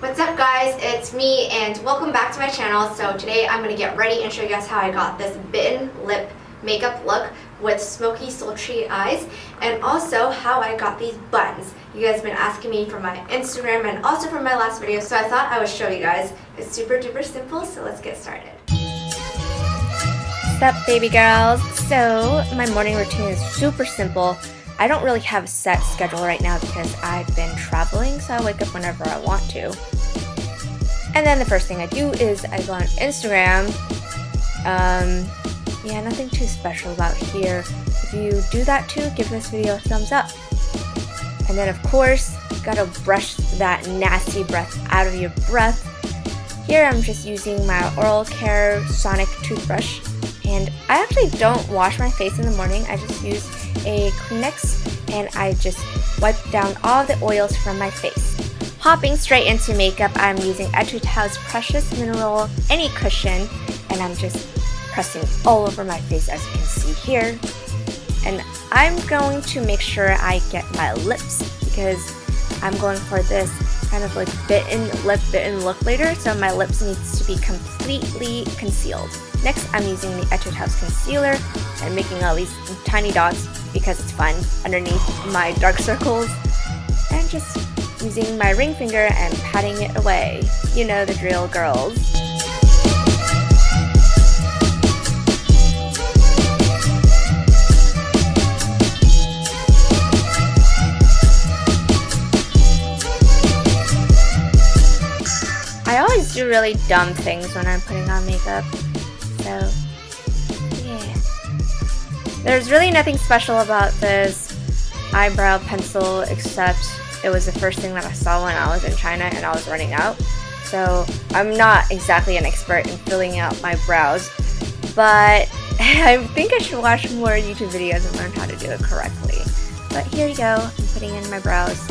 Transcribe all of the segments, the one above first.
What's up guys, it's me and welcome back to my channel. So today I'm going to get ready and show you guys how I got this bitten lip makeup look with smoky sultry eyes, and also how I got these buttons. You guys have been asking me from my Instagram and also from my last video, so I thought I would show you guys. It's super duper simple, so let's get started. What's up baby girls? So my morning routine is super simple. I don't really have a set schedule right now because I've been traveling, so I wake up whenever I want to. And then the first thing I do is I go on Instagram. Yeah, nothing too special about here. If you do that too, give this video a thumbs up. And then of course, gotta brush that nasty breath out of your breath. Here I'm just using my oral care sonic toothbrush. And I actually don't wash my face in the morning. I just use a Kleenex and I just wipe down all the oils from my face. Hopping straight into makeup, I'm using Etude House Precious Mineral Any Cushion, and I'm just pressing all over my face as you can see here. And I'm going to make sure I get my lips because I'm going for this kind of like bitten look later, so my lips needs to be completely concealed. Next, I'm using the Etude House concealer and making all these tiny dots because it's fun underneath my dark circles, and just using my ring finger and patting it away. You know the drill, girls. I always do really dumb things when I'm putting on makeup, so yeah. There's really nothing special about this eyebrow pencil except it was the first thing that I saw when I was in China and I was running out. So I'm not exactly an expert in filling out my brows, but I think I should watch more YouTube videos and learn how to do it correctly. But here you go, I'm putting in my brows.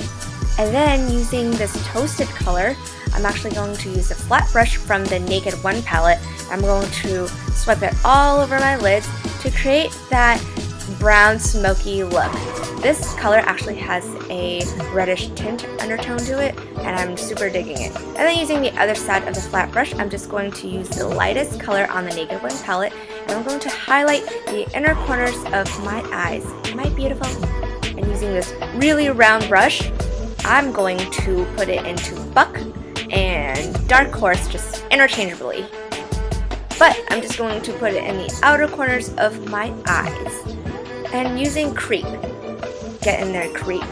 And then using this toasted color, I'm actually going to use a flat brush from the Naked One palette. I'm going to swipe it all over my lids to create that brown smoky look. This color actually has a reddish tint undertone to it, and I'm super digging it. And then using the other side of the flat brush, I'm just going to use the lightest color on the Naked One palette, and I'm going to highlight the inner corners of my eyes. Am I beautiful? And using this really round brush, I'm going to put it into Buck and Dark Horse just interchangeably. But I'm just going to put it in the outer corners of my eyes. And using Creep, get in there, creep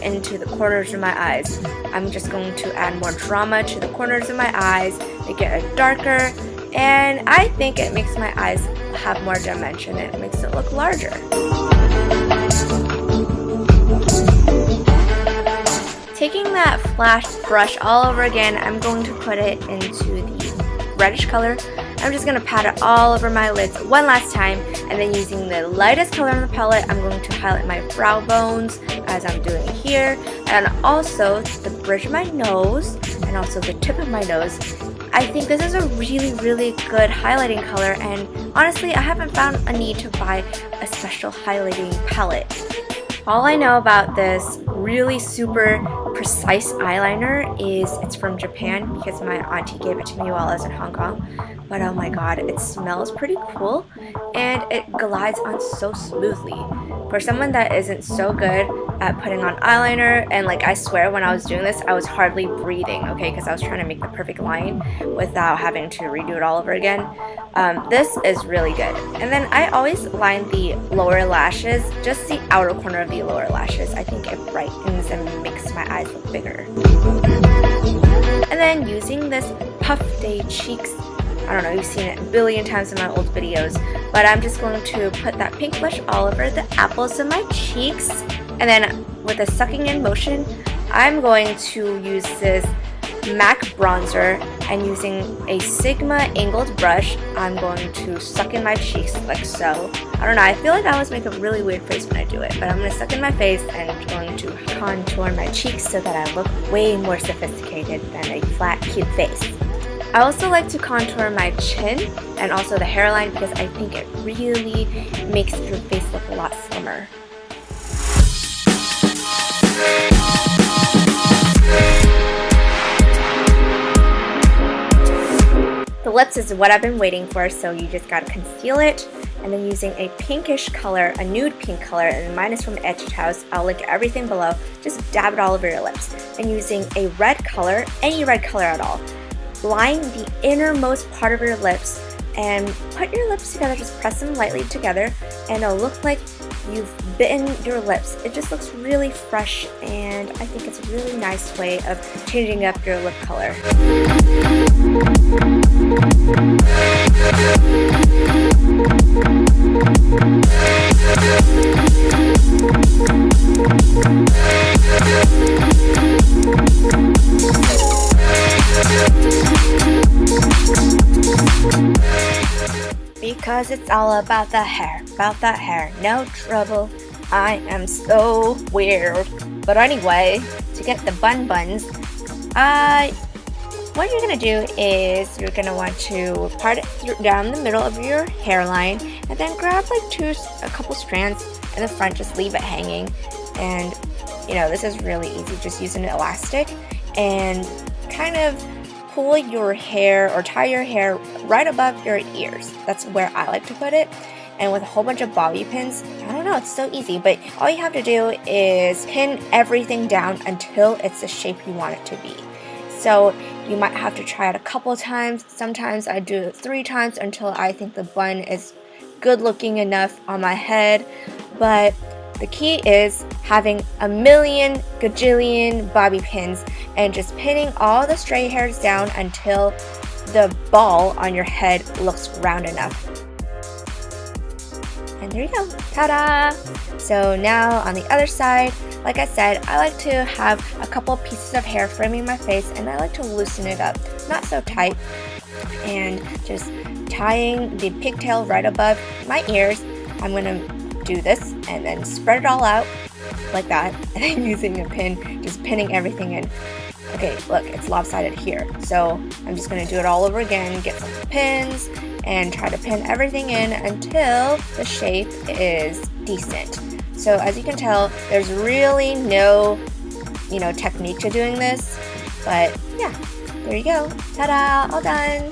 into the corners of my eyes. I'm just going to add more drama to the corners of my eyes, make it darker, and I think it makes my eyes have more dimension. It makes it look larger. Taking that flash brush all over again, I'm going to put it into the reddish color. I'm just going to pat it all over my lids one last time, and then using the lightest color on the palette, I'm going to highlight my brow bones as I'm doing here, and also the bridge of my nose, and also the tip of my nose. I think this is a really good highlighting color, and honestly, I haven't found a need to buy a special highlighting palette. All I know about this really super precise eyeliner is it's from Japan because my auntie gave it to me while I was in Hong Kong. But oh my god, it smells pretty cool and it glides on so smoothly. For someone that isn't so good at putting on eyeliner, and like I swear when I was doing this I was hardly breathing, okay, because I was trying to make the perfect line without having to redo it all over again. This is really good. And then I always line the lower lashes, just the outer corner of the lower lashes. I think it brightens and makes my eyes look bigger. And then using this Puff Day Cheeks, I don't know, you've seen it a billion times in my old videos, but I'm just going to put that pink blush all over the apples of my cheeks. And then with a sucking in motion, I'm going to use this MAC bronzer, and using a Sigma angled brush, I'm going to suck in my cheeks like so. I don't know, I feel like I always make a really weird face when I do it, but I'm going to suck in my face and going to contour my cheeks so that I look way more sophisticated than a flat, cute face. I also like to contour my chin and also the hairline because I think it really makes your face look a lot slimmer. lips is what I've been waiting for, so you just gotta conceal it, and then using a pinkish color, a nude pink color, and mine is from Etude House. I'll link everything below. Just dab it all over your lips. And using a red color, any red color at all, line the innermost part of your lips and put your lips together. Just press them lightly together, and it'll look like you've bitten your lips. It just looks really fresh, and I think it's a really nice way of changing up your lip color. Because it's all about the hair, no trouble. I am so weird. But anyway, to get the buns, what you're gonna do is you're gonna want to part it down the middle of your hairline, and then grab like a couple strands in the front. Just leave it hanging, and you know, this is really easy. Just use an elastic and kind of pull your hair or tie your hair right above your ears. That's where I like to put it. And with a whole bunch of bobby pins, I don't know, it's so easy, but all you have to do is pin everything down until it's the shape you want it to be. So you might have to try it a couple times. Sometimes I do it 3 times until I think the bun is good looking enough on my head. But the key is having a million gajillion bobby pins and just pinning all the stray hairs down until the ball on your head looks round enough. And there you go, ta-da! So now on the other side, like I said, I like to have a couple pieces of hair framing my face, and I like to loosen it up, not so tight, and just tying the pigtail right above my ears. I'm gonna do this and then spread it all out like that, and then using a pin, just pinning everything in. Okay, look, it's lopsided here, so I'm just gonna do it all over again, get some pins, and try to pin everything in until the shape is decent. So as you can tell, there's really no, technique to doing this, but yeah, there you go, ta-da, all done.